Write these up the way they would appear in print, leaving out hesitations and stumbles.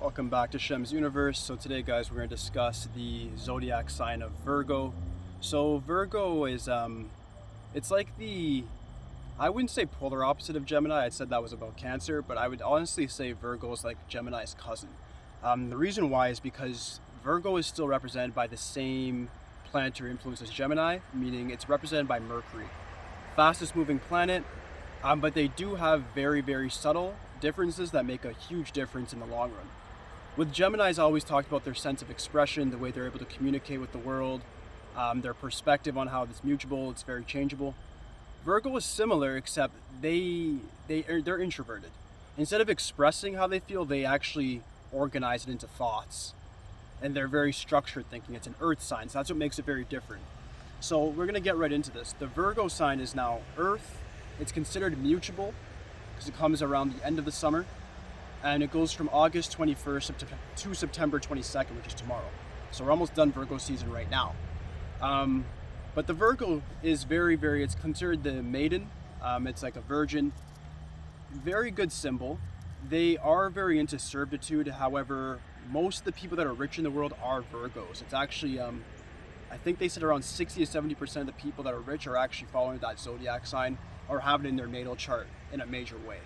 Welcome back to Shem's Universe. So today, guys, we're going to discuss the zodiac sign of Virgo. So Virgo is it's like I wouldn't say polar opposite of Gemini. I said that was about Cancer, but I would honestly say Virgo is like Gemini's cousin. The reason why is because Virgo is still represented by the same planetary influence as Gemini, meaning it's represented by Mercury, fastest moving planet. But they do have very, very subtle differences that make a huge difference in the long run. With Geminis, I always talked about their sense of expression, the way they're able to communicate with the world, their perspective on how it's mutable, it's very changeable. Virgo is similar, except they're introverted. Instead of expressing how they feel, they actually organize it into thoughts. And they're very structured thinking. It's an earth sign, so that's what makes it very different. So we're going to get right into this. The Virgo sign is now earth. It's considered mutable because it comes around the end of the summer. And it goes from August 21st to September 22nd, which is tomorrow. So we're almost done Virgo season right now. But the Virgo is it's considered the maiden. It's like a virgin. Very good symbol. They are very into servitude. However, most of the people that are rich in the world are Virgos. It's actually, I think they said around 60 to 70% of the people that are rich are actually following that zodiac sign or have it in their natal chart in a major way.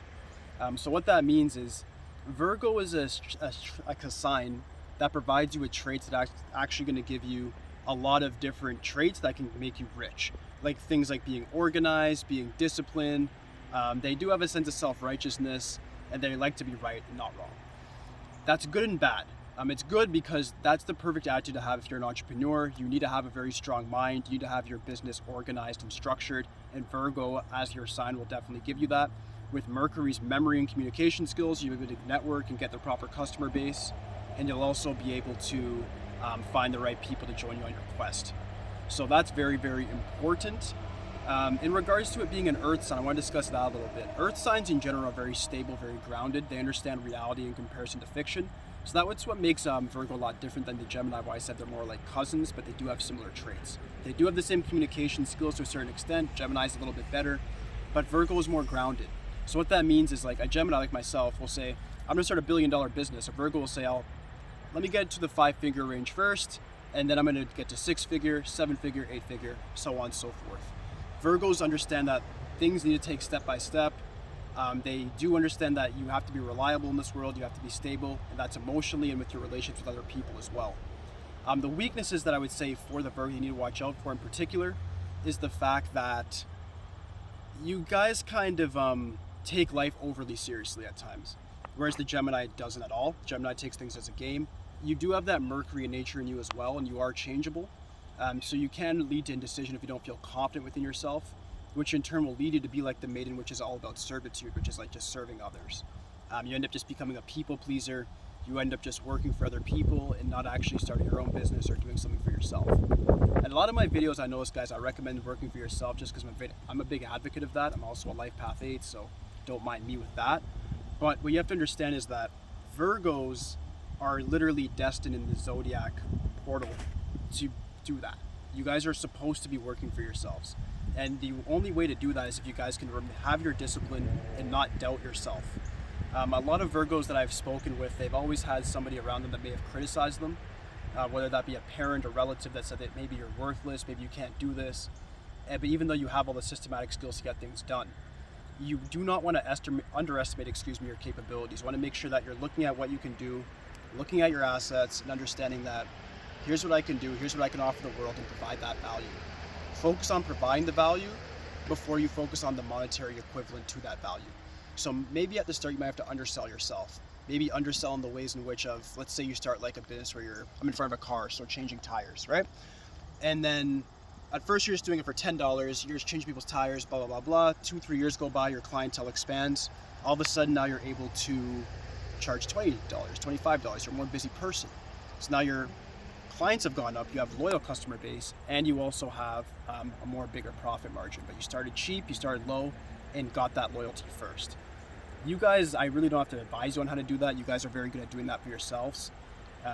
So what that means is Virgo is like a sign that provides you with traits that are actually going to give you a lot of different traits that can make you rich. Like things like being organized, being disciplined. They do have a sense of self-righteousness, and they like to be right and not wrong. That's good and bad. It's good because that's the perfect attitude to have if you're an entrepreneur. You need to have a very strong mind. You need to have your business organized and structured. And Virgo, as your sign, will definitely give you that. With Mercury's memory and communication skills, you'll be able to network and get the proper customer base. And you'll also be able to find the right people to join you on your quest. So that's very, very important. In regards to it being an earth sign, I want to discuss that a little bit. Earth signs in general are very stable, very grounded. They understand reality in comparison to fiction. So that's what makes Virgo a lot different than the Gemini, why I said they're more like cousins, but they do have similar traits. They do have the same communication skills to a certain extent. Gemini's a little bit better, but Virgo is more grounded. So what that means is like a Gemini like myself will say, I'm gonna start a $1 billion business. A Virgo will say, let me get to the 5-figure range first, and then I'm gonna get to 6-figure, 7-figure, 8-figure, so on and so forth. Virgos understand that things need to take step by step. They do understand that you have to be reliable in this world, you have to be stable, and that's emotionally and with your relationships with other people as well. The weaknesses that I would say for the Virgo you need to watch out for in particular is the fact that you guys kind of take life overly seriously at times, whereas the Gemini doesn't at all. Gemini takes things as a game. You do have that Mercury nature in you as well, and you are changeable. So you can lead to indecision if you don't feel confident within yourself, which in turn will lead you to be like the maiden, which is all about servitude, which is like just serving others. You end up just becoming a people pleaser. You end up just working for other people and not actually starting your own business or doing something for yourself. And a lot of my videos, I notice, guys, I recommend working for yourself just because I'm a big advocate of that. I'm also a Life Path 8, so don't mind me with that. But what you have to understand is that Virgos are literally destined in the zodiac portal to do that. You guys are supposed to be working for yourselves. And the only way to do that is if you guys can have your discipline and not doubt yourself. A lot of Virgos that I've spoken with, they've always had somebody around them that may have criticized them, whether that be a parent or relative that said that maybe you're worthless, maybe you can't do this. But even though you have all the systematic skills to get things done, you do not want to underestimate your capabilities. You want to make sure that you're looking at what you can do, looking at your assets, and understanding that here's what I can do, here's what I can offer the world and provide that value. Focus on providing the value before you focus on the monetary equivalent to that value. So maybe at the start you might have to undersell yourself. Maybe undersell in the ways in which let's say you start like a business where I'm in front of a car, so changing tires, right? And then at first you're just doing it for $10, you're just changing people's tires, blah, blah, blah, blah. 2-3 years go by, your clientele expands. All of a sudden now you're able to charge $20, $25, you're a more busy person. So now your clients have gone up, you have a loyal customer base, and you also have a more bigger profit margin. But you started cheap, you started low, and got that loyalty first. You guys, I really don't have to advise you on how to do that. You guys are very good at doing that for yourselves.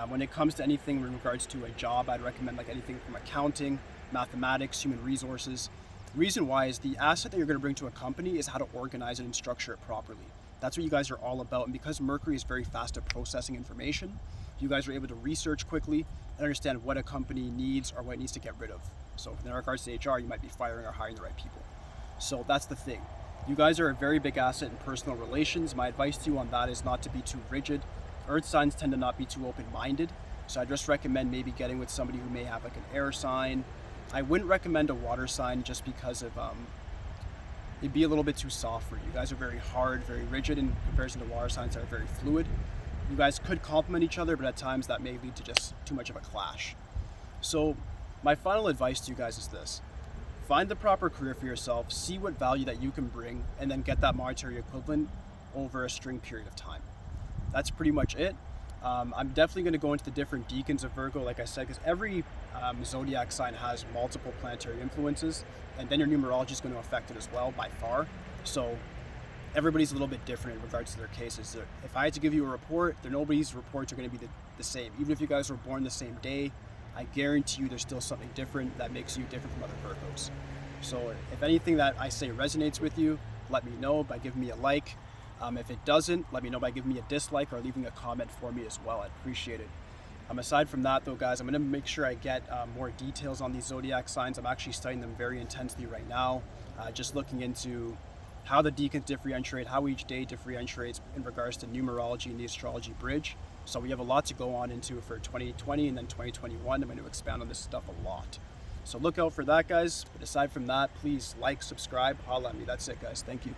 When it comes to anything in regards to a job, I'd recommend like anything from accounting, mathematics, human resources. The reason why is the asset that you're going to bring to a company is how to organize it and structure it properly. That's what you guys are all about. And because Mercury is very fast at processing information, you guys are able to research quickly and understand what a company needs or what it needs to get rid of. So in regards to HR, you might be firing or hiring the right people. So that's the thing. You guys are a very big asset in personal relations. My advice to you on that is not to be too rigid. Earth signs tend to not be too open-minded. So I just recommend maybe getting with somebody who may have like an air sign. I wouldn't recommend a water sign just because of it'd be a little bit too soft for you. You guys are very hard, very rigid in comparison to water signs that are very fluid. You guys could complement each other, but at times that may lead to just too much of a clash. So my final advice to you guys is this. Find the proper career for yourself, see what value that you can bring, and then get that monetary equivalent over a string period of time. That's pretty much it. I'm definitely going to go into the different decans of Virgo, like I said, because every zodiac sign has multiple planetary influences, and then your numerology is going to affect it as well by far. So everybody's a little bit different in regards to their cases. If I had to give you a report, nobody's reports are going to be the same. Even if you guys were born the same day, I guarantee you there's still something different that makes you different from other Virgos. So if anything that I say resonates with you, let me know by giving me a like. If it doesn't, let me know by giving me a dislike or leaving a comment for me as well. I'd appreciate it. Aside from that though, guys, I'm going to make sure I get more details on these zodiac signs. I'm actually studying them very intensely right now, just looking into how the decans differentiate, how each day differentiates in regards to numerology and the astrology bridge. So we have a lot to go on into for 2020 and then 2021. I'm going to expand on this stuff a lot. So look out for that, guys. But aside from that, please like, subscribe, holla at me. That's it, guys. Thank you.